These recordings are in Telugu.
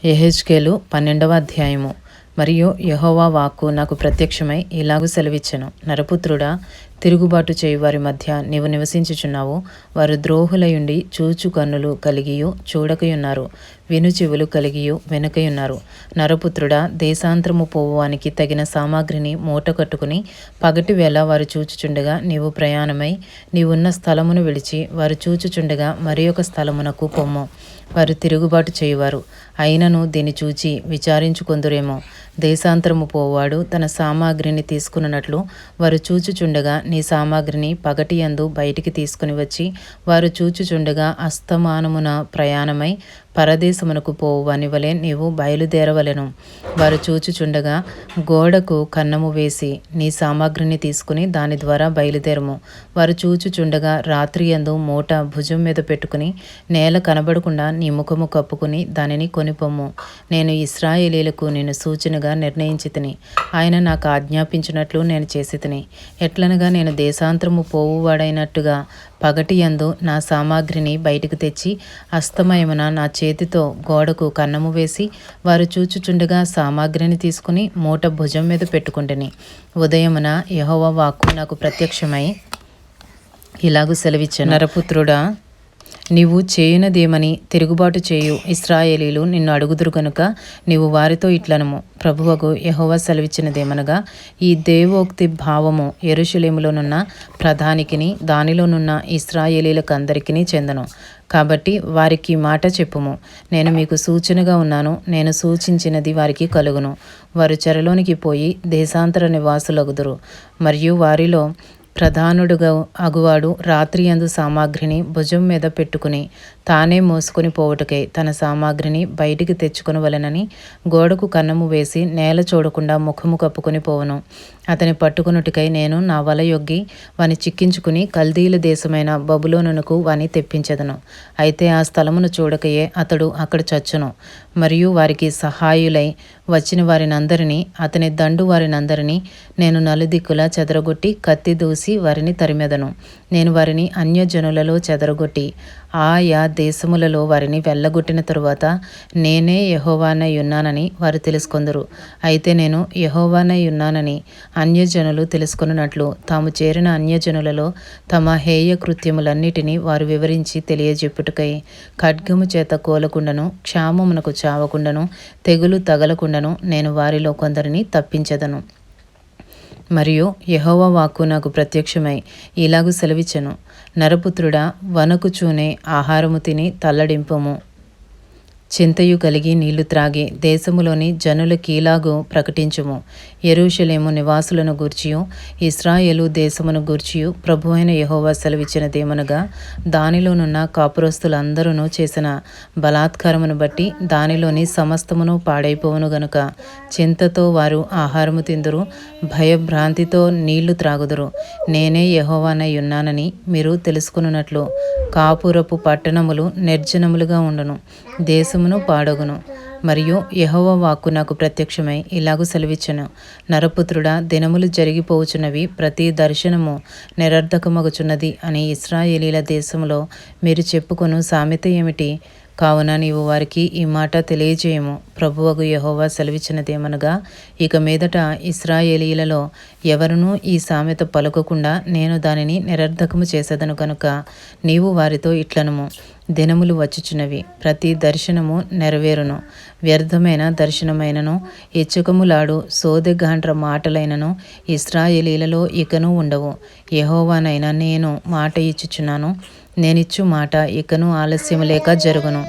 యెహెజ్కేలు 12వ అధ్యాయము. మరియు యెహోవా వాక్కు నాకు ప్రత్యక్షమై ఇలాగు సెలవిచ్చెను. నరపుత్రుడా, తిరుగుబాటు చేయు వారి మధ్య నీవు నివసించుచున్నావు. వారు ద్రోహులయుండి చూచు కన్నులు కలిగియు చూడకయున్నారు, విను చెవులు కలిగియు వెనుకయున్నారు. నరపుత్రుడా, దేశాంతరము పోవువానికి తగిన సామాగ్రిని మూట కట్టుకుని పగటి వేళ వారు చూచుచుండగా నీవు ప్రయాణమై నీవున్న స్థలమును విడిచి వారు చూచుచుండగా మరి ఒక స్థలమునకు పొమ్ము. వారు తిరుగుబాటు చేయువారు, అయినను దీన్ని చూచి విచారించుకొందురేమో. దేశాంతరము పోవాడు తన సామాగ్రిని తీసుకున్నట్లు వారు చూచుచుండగా నీ సామాగ్రిని పగటియందు బయటికి తీసుకుని వచ్చి వారు చూచుచుండగా అస్తమానమున ప్రయాణమై పరదేశమునకు పోవువాని వలె నీవు బయలుదేరవలెను. వారు చూచుచుండగా గోడకు కన్నము వేసి నీ సామాగ్రిని తీసుకుని దాని ద్వారా బయలుదేరము. వారు చూచుచుండగా రాత్రియందు మూట భుజం మీద పెట్టుకుని నేల కనబడకుండా నీ ముఖము కప్పుకుని దానిని కొనిపొమ్ము. నేను ఇశ్రాయేలీయులకు నేను సూచనగా నిర్ణయించితిని. ఆయన నాకు ఆజ్ఞాపించినట్లు నేను చేసితిని. ఎట్లనగా నేను దేశాంతరము పోవువాడైనట్టుగా పగటియందు నా సామాగ్రిని బయటికి తెచ్చి అస్తమయమున నా చేతితో గోడకు కన్నము వేసి వారు చూచుచుండగా సామాగ్రిని తీసుకుని మూట భుజం మీద పెట్టుకుంటుని. ఉదయమున యెహోవా వాక్కు నాకు ప్రత్యక్షమై ఇలాగు సెలవిచ్చెను. నరపుత్రుడా, నీవు చేయునదేమని తిరుగుబాటు చేయు ఇశ్రాయేలీలు నిన్ను అడుగుదురు గనుక నీవు వారితో ఇట్లనము, ప్రభువగు యెహోవా సెలవిచ్చినదేమనగా, ఈ దేవోక్తి భావము యెరూషలేములోనున్న ప్రధానికిని దానిలోనున్న ఇశ్రాయేలీలకందరికీ చెందను. కాబట్టి వారికి మాట చెప్పుము. నేను మీకు సూచనగా ఉన్నాను. నేను సూచించినది వారికి కలుగును. వారు చెరలోనికి పోయి దేశాంతర నివాసులగుదురు. మరియు వారిలో ప్రధానుడుగా అగువాడు రాత్రియందు సామాగ్రిని భుజం మీద పెట్టుకుని తానే మోసుకొని పోవుటకై తన సామాగ్రిని బయటికి తెచ్చుకొనవలెనని గోడకు కన్నము వేసి నేల చూడకుండా ముఖము కప్పుకొని పోవను. అతని పట్టుకునుటికై నేను నా వల యొగ్గి వాని చిక్కించుకుని కల్దీల దేశమైన బబులోనునకు వాని తెప్పించెదను. అయితే ఆ స్థలమును చూడకయే అతడు అక్కడ చచ్చును. మరియు వారికి సహాయులై వచ్చిన వారినందరినీ అతని దండు వారినందరినీ నేను నలుదిక్కులా చెదరగొట్టి కత్తి దూసి వారిని తరిమెదను. నేను వారిని అన్యజనులలో చెదరగొట్టి ఆయా దేశములలో వారిని వెళ్ళగొట్టిన తరువాత నేనే యెహోవానై ఉన్నానని వారు తెలుసుకొందురు. అయితే నేను యెహోవానై ఉన్నానని అన్యజనులు తెలుసుకొనున్నట్లు తాము చేరిన అన్యజనులలో తమ హేయ కృత్యములన్నిటినీ వారు వివరించి తెలియజెప్పుటకై ఖడ్గము చేత కోలకుండను, క్షామమునకు చావకుండను, తెగులు తగలకుండను నేను వారిలో కొందరిని తప్పించెదను. మరియు యెహోవా వాక్కు నాకు ప్రత్యక్షమై ఇలాగు సెలవిచ్చెను. నరపుత్రుడా, వణకుచూనే ఆహారము తిని తల్లడింపుము. చింతయు కలిగి నీళ్లు త్రాగి దేశములోని జనులకీలాగు ప్రకటించుము. యెరూషలేము నివాసులను గూర్చియు ఇశ్రాయేలు దేశమును గూర్చియు ప్రభువైన యెహోవా సెలవిచ్చినదేమనగా, దానిలోనున్న కాపురస్తులందరూ చేసిన బలాత్కారమును బట్టి దానిలోని సమస్తమును పాడైపోవును గనుక చింతతో వారు ఆహారము తిందురు, భయభ్రాంతితో నీళ్లు త్రాగుదురు. నేనే యెహోవానై ఉన్నానని మీరు తెలుసుకున్నట్లు కాపురపు పట్టణములు నిర్జనములుగా ఉండును, దేశమును పాడగును. మరియు యెహోవా వాక్కు నాకు ప్రత్యక్షమై ఇలాగు సెలవిచ్చెను. నరపుత్రుడా, దినములు జరిగిపోవుచున్నవి, ప్రతి దర్శనము నిరర్ధకమగుచున్నది అని ఇశ్రాయేలీల దేశంలో మీరు చెప్పుకొను సామెత ఏమిటి? కావున నీవు వారికి ఈ మాట తెలియజేయము. ప్రభువగు యెహోవా సెలవిచ్చినదేమనగా, ఇక మీదట ఇశ్రాయేలీలలో ఎవరునూ ఈ సామెత పలుకకుండా నేను దానిని నిరర్ధకము చేసేదను కనుక నీవు వారితో ఇట్లనము, దినములు వచ్చుచున్నవి, ప్రతి దర్శనము నెరవేరును. వ్యర్థమైన దర్శనమైనను ఇచ్చకములాడు సోదెగాండ్ర మాటలైనను ఇశ్రాయేలీలలో ఇకను ఉండవు. యెహోవానైన నేను మాట ఇచ్చుచున్నాను. నేనిచ్చు మాట ఇకను ఆలస్యము లేక జరుగును.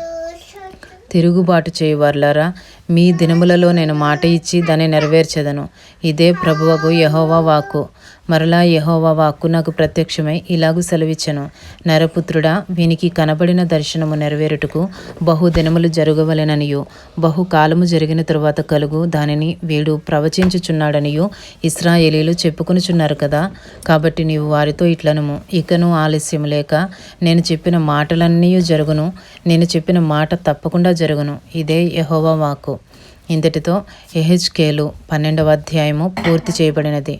తిరుగుబాటు చేయువారులారా, మీ దినములలో నేను మాట ఇచ్చి దాన్ని నెరవేర్చెదను. ఇదే ప్రభువగు యెహోవా వాక్కు. మరలా యెహోవా వాక్కు నాకు ప్రత్యక్షమై ఇలాగు సెలవిచ్చెను. నరపుత్రుడా, వీనికి కనబడిన దర్శనము నెరవేరుటకు బహుదినములు జరగవలెననియు బహుకాలము జరిగిన తరువాత కలుగు దానిని వీడు ప్రవచించుచున్నాడనియు ఇశ్రాయేలీలు చెప్పుకొనుచున్నారు కదా. కాబట్టి నీవు వారితో ఇట్లనము, ఇకను ఆలస్యము లేక నేను చెప్పిన మాటలన్నీ జరుగును. నేను చెప్పిన మాట తప్పకుండా జరుగును. ఇదే యెహోవా వాక్కు. ఇంతటితో యెహెజ్కేలు 12వ అధ్యాయము పూర్తి చేయబడినది.